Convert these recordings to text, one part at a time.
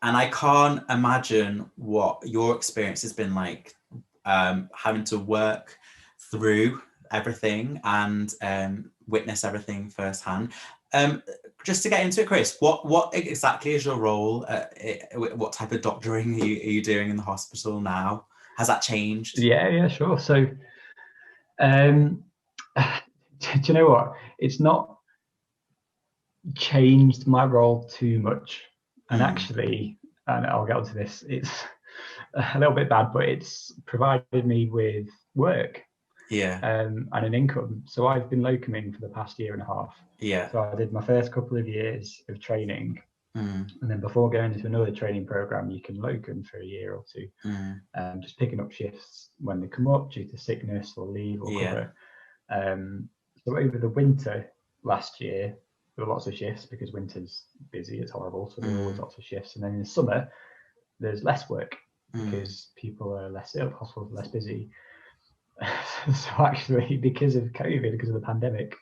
And I can't imagine what your experience has been like, having to work through everything and witness everything firsthand. Just to get into it, Chris, what exactly is your role? What type of doctoring are you doing in the hospital now? Has that changed? Yeah, sure. So, do you know what? It's not changed my role too much. And Mm. actually, and I'll get onto this, it's a little bit bad, but it's provided me with work Yeah. and an income. So I've been locuming for the past year and a half. Yeah. So I did my first couple of years of training. Mm. And then before going into another training program, you can locum for a year or two, Mm. just picking up shifts when they come up due to sickness or leave or Yeah. cover. So over the winter last year, there were lots of shifts because winter's busy, it's horrible. So there are always Mm. lots of shifts. And then in the summer, there's less work Mm. because people are less ill, hospitals are less busy. So actually, because of COVID, because of the pandemic,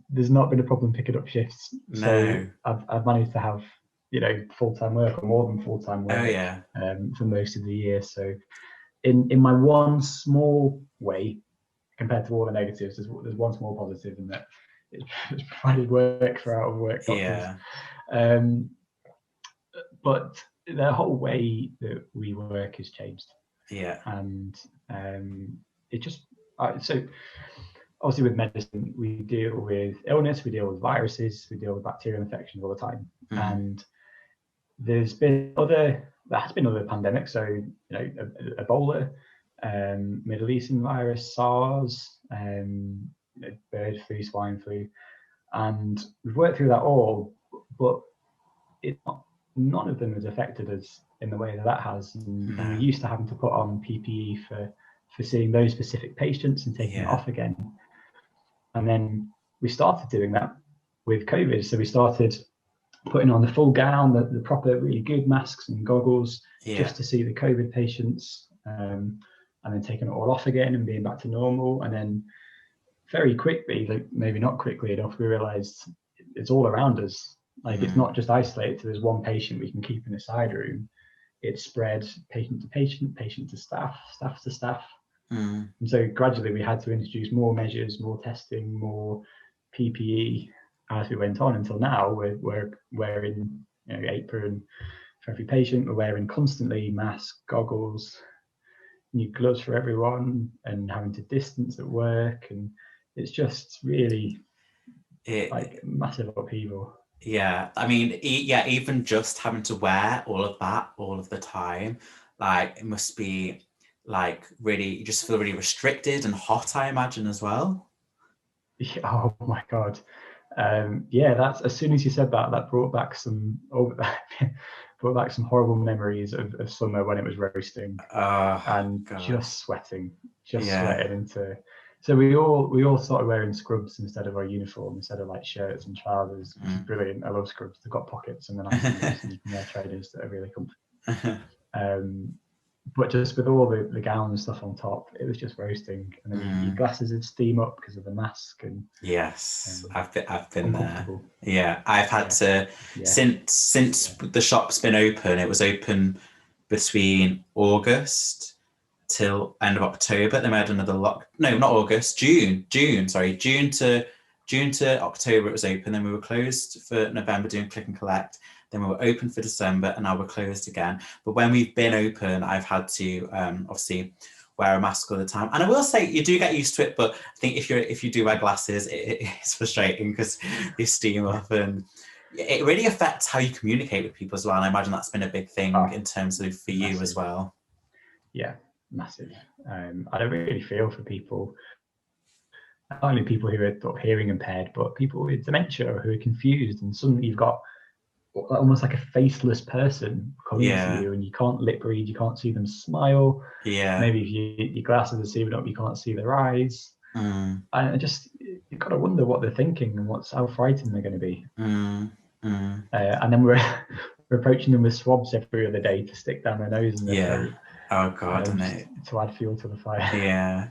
there's not been a problem picking up shifts. So No. I've managed to have full-time work or more than full-time Oh work yeah. for most of the year. So in my one small way, compared to all the negatives, there's one small positive in that it's provided work for out of work doctors. Yeah. Um, but the whole way that we work has changed, Yeah. and it just so obviously with medicine we deal with illness, we deal with viruses, we deal with bacterial infections all the time, Mm. and there has been other pandemics. So Ebola, Middle Eastern virus, SARS, bird flu, swine flu, and we've worked through that all, but it none of them has affected us in the way that has. And we're No. used to having to put on PPE for seeing those specific patients and taking it Yeah. off again. And then we started doing that with COVID. So we started putting on the full gown, the proper, really good masks and goggles, Yeah. just to see the COVID patients, and then taking it all off again and being back to normal. And then very quickly, like maybe not quickly enough, we realized it's all around us. Like it's Mm. not just isolated to this one patient we can keep in a side room. It's spread patient to patient, patient to staff, staff to staff. Mm. And so gradually we had to introduce more measures, more testing, more PPE as we went on until now we're wearing apron for every patient. We're wearing constantly masks, goggles, new gloves for everyone, and having to distance at work. And it's just really like It. massive upheaval. Yeah. I mean, yeah. Even just having to wear all of that all of the time, like it must be like really. You just feel really restricted and hot, I imagine, as well. Oh my god. Yeah, that's as soon as you said that, that brought back some brought back some horrible memories of summer when it was roasting Oh and God. just Yeah. sweating into. So we all started wearing scrubs instead of our uniform, instead of like shirts and trousers, which is Mm. brilliant. I love scrubs. They've got pockets and they're nice and loose, and you can wear trainers that are really comfortable. Um, but just with all the gown and stuff on top, it was just roasting. And then your Mm. glasses would steam up because of the mask, and Yes, I've been there. uncomfortable. Yeah, I've had Yeah, to yeah, since the shop's been open. It was open between August till end of October. Then we had another lock. No, not August. June. Sorry, June to October. It was open. Then we were closed for November doing click and collect. Then we were open for December, and now we're closed again. But when we've been open, I've had to obviously wear a mask all the time. And I will say you do get used to it, but I think if you do wear glasses, it's frustrating because you steam up and it really affects how you communicate with people as well. And I imagine that's been a big thing oh, in terms of for you as massive. well. Yeah, massive. I don't really feel for people, not only people who are sort of hearing impaired, but people with dementia or who are confused, and suddenly you've got almost like a faceless person coming to Yeah, you, and you can't lip read, you can't see them smile. yeah, Maybe if your glasses are sealed up, you can't see their eyes. mm, And I just you've got to wonder what they're thinking and how frightened they're going to be. mm, mm, And then we're approaching them with swabs every other day to stick down their nose and their yeah. throat, Oh God, and just it, to add fuel to the fire. yeah.